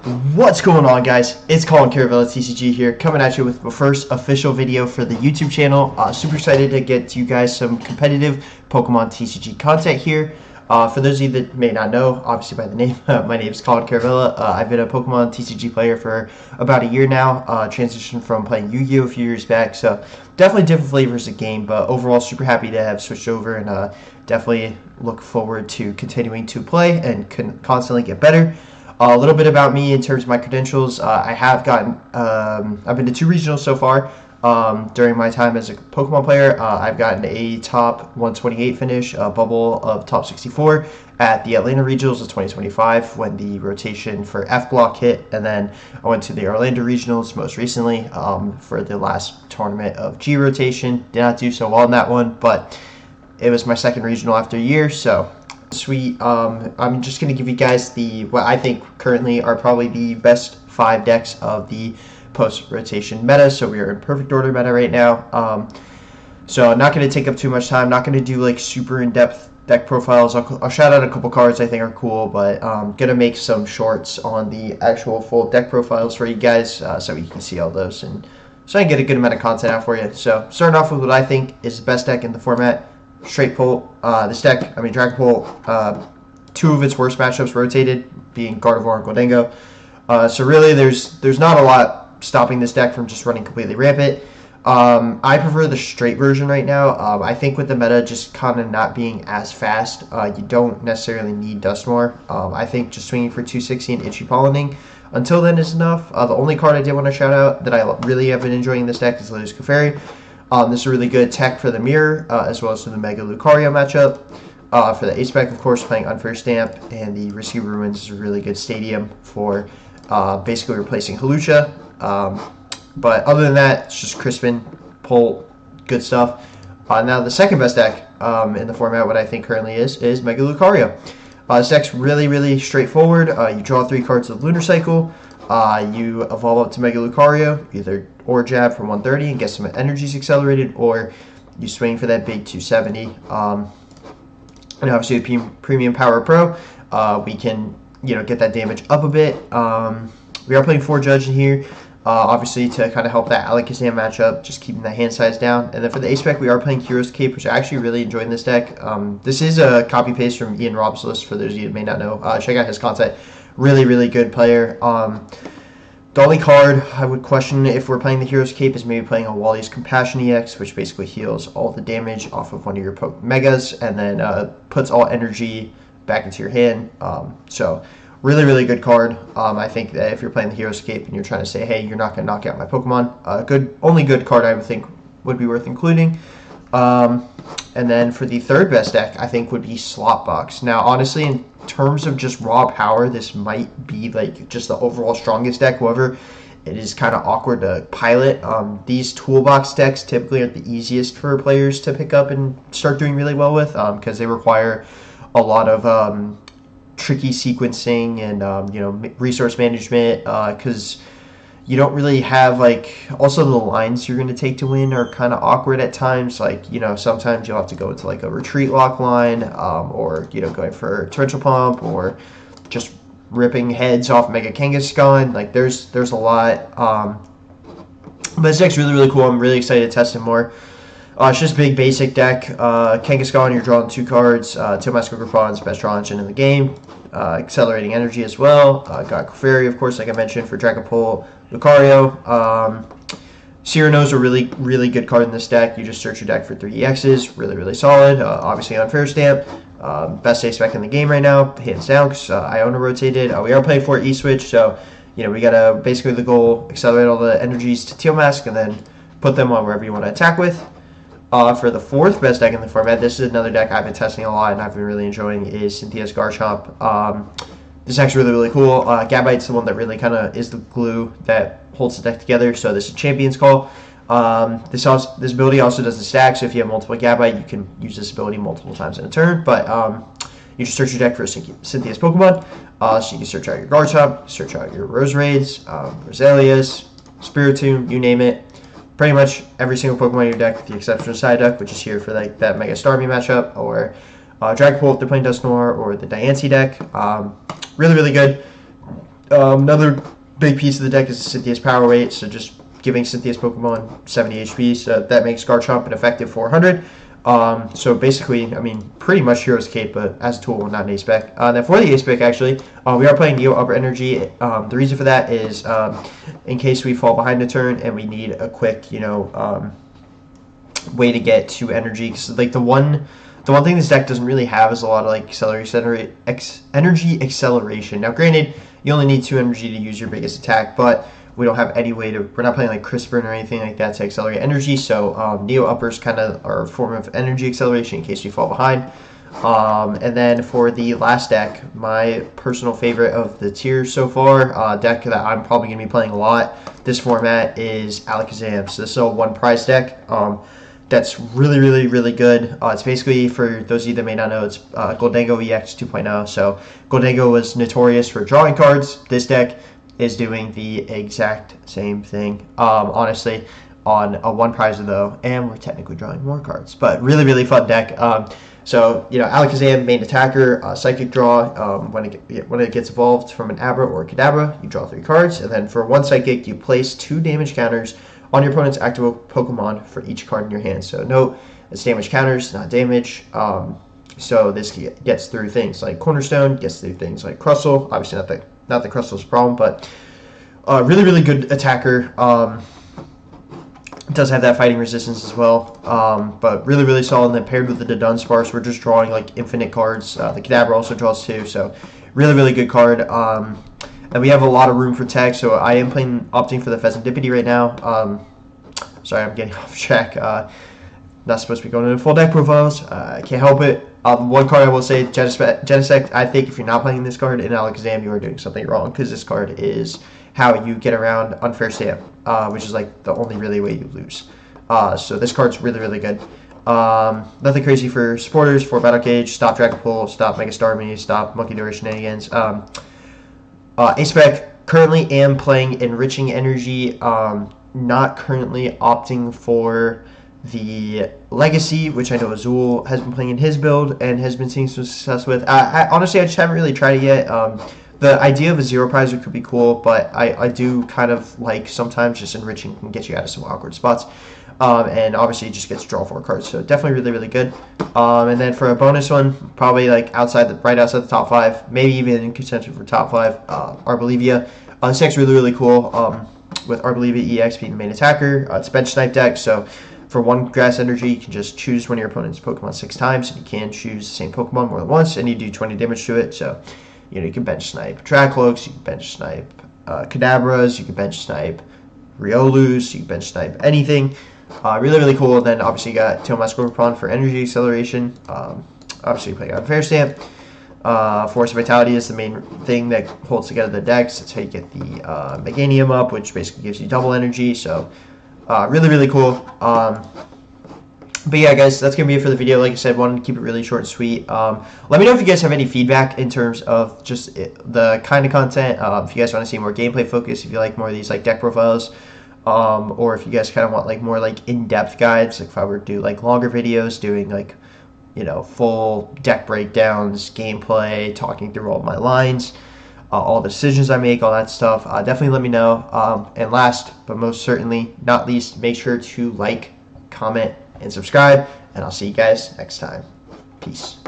What's going on, guys? It's Colin Caravella TCG here, coming at you with the first official video for the YouTube channel. Super excited to get to you guys some competitive Pokemon TCG content here. For those of you that may not know, obviously by the name, my name is Colin Caravella. I've been a Pokemon TCG player for about a year now. Transitioned from playing Yu-Gi-Oh! A few years back, so definitely different flavors of game, but overall super happy to have switched over and definitely look forward to continuing to play and constantly get better. A little bit about me in terms of my credentials. I have gotten, I've been to 2 regionals so far. During my time as a Pokemon player, I've gotten a top 128 finish, a bubble of top 64 at the Atlanta Regionals of 2025 when the rotation for F Block hit, and then I went to the Orlando Regionals most recently for the last tournament of G rotation. Did not do so well in that one, but it was my second regional after a year, so sweet. I'm just going to give you guys what I think currently are probably the best 5 decks of the post-rotation meta. So we are in perfect order meta right now. So I'm not going to take up too much time. Not going to do like super in-depth deck profiles. I'll shout out a couple cards I think are cool, but going to make some shorts on the actual full deck profiles for you guys so you can see all those and so I can get a good amount of content out for you. So starting off with what I think is the best deck in the format. Straight pull. This deck, Dragon Pull, 2 of its worst matchups rotated, being Gardevoir and Gholdengo. So really, there's not a lot stopping this deck from just running completely rampant. I prefer the straight version right now. I think with the meta just kind of not being as fast, you don't necessarily need Dusknoir. I think just swinging for 260 and Itchy Pollinating until then is enough. The only card I did want to shout out that I really have been enjoying this deck is Lotus Clefairy. This is a really good tech for the Mirror, as well as for the Mega Lucario matchup. For the Ace-Spec, of course, playing Unfair Stamp, and the Receiver Ruins is a really good stadium for basically replacing Hawlucha. But other than that, it's just Crispin, Pull, good stuff. Now the second best deck in the format, what I think currently is Mega Lucario. This deck's really straightforward. You draw 3 cards of Lunar Cycle. You evolve up to Mega Lucario, either or jab for 130 and get some energies accelerated, or you swing for that big 270. And obviously with Premium Power Pro, we can get that damage up a bit. We are playing 4 Judge in here, obviously to kind of help that Alakazam matchup, just keeping that hand size down. And then for the Ace-Spec, we are playing Hero's Cape, which I actually really enjoying this deck. This is a copy paste from Ian Rob's list for those of you who may not know. Check out his content. Really good player. The only card I would question if we're playing the Hero's Cape is maybe playing a Wally's Compassion EX, which basically heals all the damage off of one of your Megas and then puts all energy back into your hand. So really good card. I think that if you're playing the Hero's Cape and you're trying to say, hey, you're not going to knock out my Pokemon, only good card I would think would be worth including. And then for the third best deck, I think would be Slotbox. Now, honestly, in terms of just raw power, this might be like just the overall strongest deck. However, it is kind of awkward to pilot. These toolbox decks typically aren't the easiest for players to pick up and start doing really well with because they require a lot of tricky sequencing and resource management because you don't really have also the lines you're going to take to win are kind of awkward at times. Sometimes you'll have to go into a retreat lock line or going for torrential pump or just ripping heads off Mega Kangaskhan. There's a lot. But this deck's really cool. I'm really excited to test it more. It's just a big basic deck. Kangaskhan, you're drawing 2 cards. Tilmasco Griffons, best draw engine in the game. Accelerating energy as well. Got Clefairy, of course, like I mentioned, for Dragon Pull, Lucario. Cyrano's a really good card in this deck. You just search your deck for 3 EXs. Really solid. Obviously Unfair Stamp. Best Ace-Spec in the game right now, hands down, because Iona rotated. We are playing for E-Switch, so we got to basically the goal, accelerate all the energies to Tealmask and then put them on wherever you want to attack with. For the 4th best deck in the format, this is another deck I've been testing a lot and I've been really enjoying, is Cynthia's Garchomp. This deck's really cool. Gabite's the one that really kind of is the glue that holds the deck together, so this is Champion's Call. This ability also doesn't stack, so if you have multiple Gabite, you can use this ability multiple times in a turn, but you just search your deck for Cynthia's Pokemon. So you can search out your Garchomp, search out your Roseraids, Roselias, Spiritomb, you name it. Pretty much every single Pokemon in your deck, with the exception of Psyduck, which is here for that Mega Starmie matchup, or Dragon Pull if they're playing Dusknoir, or the Diancie deck. Really good. Another big piece of the deck is Cynthia's Power Weight, so just giving Cynthia's Pokemon 70 HP, so that makes Garchomp an effective 400. So basically, I mean, pretty much Hero's Cape, but as a tool, not an Ace Spec. Then for the Ace Spec, actually, we are playing Neo Upper Energy. The reason for that is in case we fall behind a turn and we need a quick, way to get to energy. Because like the one thing this deck doesn't really have is a lot of like energy acceleration. Now, granted, you only need 2 energy to use your biggest attack, but we don't have any way to, we're not playing like Crispin or anything like that to accelerate energy, so Neo Uppers kind of are a form of energy acceleration in case we fall behind. And then for the last deck, my personal favorite of the tiers so far, deck that I'm probably going to be playing a lot this format is Alakazam. So this is a 1 prize deck. That's really, really, really good. It's basically, for those of you that may not know, it's Gholdengo EX 2.0. So Gholdengo was notorious for drawing cards. This deck is doing the exact same thing, honestly, on a 1 prize though, and we're technically drawing more cards, but really, really fun deck. So, Alakazam, main attacker, Psychic Draw. When it gets evolved from an Abra or a Kadabra, you draw 3 cards, and then for 1 Psychic, you place 2 damage counters on your opponent's active Pokemon for each card in your hand. So note, it's damage counters, not damage. So this gets through things like Cornerstone, gets through things like Crustle. Obviously not the Crustle's problem, but really, really good attacker. It does have that fighting resistance as well, but really, really solid. And then paired with the Dunsparce, we're just drawing like infinite cards. The Kadabra also draws 2, so really, really good card. And we have a lot of room for tech, so I am opting for the Pheasantipity right now. Sorry, I'm getting off track. Not supposed to be going into full deck profiles. I can't help it. One card I will say, Genesect, I think if you're not playing this card in Alakazam, you are doing something wrong, because this card is how you get around Unfair Stamp, which is like the only really way you lose. So this card's really, really good. Nothing crazy for supporters. For Battle Cage, stop Dragapult, stop Mega Starmie, stop Monkey Door Shenanigans. Ace Spec, currently am playing Enriching Energy. Not currently opting for the Legacy, which I know Azul has been playing in his build and has been seeing some success with. Honestly, I just haven't really tried it yet. The idea of a 0 prize could be cool, but I do kind of like sometimes just Enriching can get you out of some awkward spots. And obviously it just gets to draw 4 cards, so definitely really, really good. And then for a bonus one, probably like right outside the top 5, maybe even in contention for top 5, Arboliva. This deck's really, really cool, with Arboliva EX being the main attacker. It's a bench snipe deck, so for 1 grass energy, you can just choose one of your opponent's Pokemon 6 times, and you can choose the same Pokemon more than once, and you do 20 damage to it. So, you can bench snipe Dracloaks, you can bench snipe Kadabras, you can bench snipe Riolus, you can bench snipe anything. Really, really cool. And then obviously you got Tailmask for energy acceleration. Obviously you play Unfair Stamp. Force of Vitality is the main thing that holds together the decks. That's how you get the Meganium up, which basically gives you double energy. So really, really cool. But yeah, guys, that's going to be it for the video. Like I said, wanted to keep it really short and sweet. Let me know if you guys have any feedback in terms of just the kind of content. If you guys want to see more gameplay focus, if you like more of these like deck profiles, or if you guys kind of want like more like in-depth guides, like if I were to do like longer videos doing like, full deck breakdowns, gameplay, talking through all my lines, all the decisions I make, all that stuff, definitely let me know. And last but most certainly not least, make sure to like, comment, and subscribe, and I'll see you guys next time. Peace.